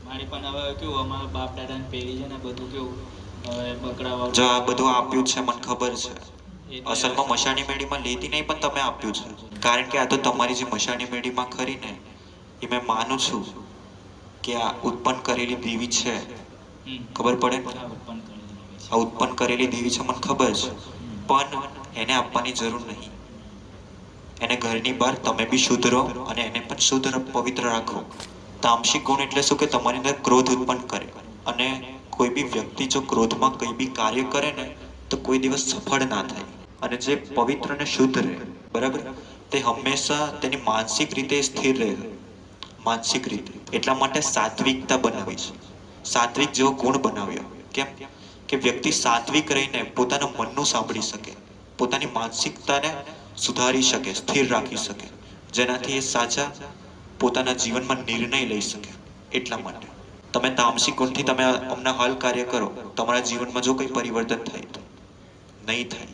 મારી પણ હવે કેવું અમારા બાપ દાદાની પેઢી છે ને બધું કેવું હવે બકરા જો આ બધું આપ્યું છે મને ખબર છે. એટલે અસલમાં મશાની મેળીમાં લેતી નહીં પણ તમે આપ્યું છે. કારણ કે આ તો તમારી જે મશાની મેળીમાં ખરી ને એ મેં માનું છું કે આ ઉત્પન્ન કરેલી દેવી છે. ખબર પડે ને? આ ઉત્પન્ન કરેલી દેવી છે મને ખબર છે, પણ એને આપવાની જરૂર નહીં. એને ઘરની બહાર તમે બી શુદ્ધ રહો અને એને પણ શુદ્ધ પવિત્ર રાખો. તામસિક ગુણ એટલે શું કે તમારી અંદર ક્રોધ ઉત્પન્ન કરે, અને કોઈ બી વ્યક્તિ જો ક્રોધમાં કંઈ બી કાર્ય કરે ને તો કોઈ દિવસ સફળ ના થાય. અને જે પવિત્ર અને શુદ્ધ રહે, બરાબર, તે હંમેશા તેની માનસિક રીતે સ્થિર રહે. માનસિક રીતે એટલા માટે સાત્વિકતા બનાવી છે. સાત્વિક જેવો ગુણ બનાવ્યો. કેમ કે વ્યક્તિ સાત્વિક રહીને પોતાના મનનું સાંભળી શકે, પોતાની માનસિકતાને સુધારી શકે, સ્થિર રાખી શકે, જેનાથી એ સાચા પોતાના જીવનમાં નિર્ણય લઈ શકે. એટલા માટે તમે તામસિક ગુણથી તમે હમણાં હાલ કાર્ય કરો, તમારા જીવનમાં જો કંઈ પરિવર્તન થાય તો નહીં થાય.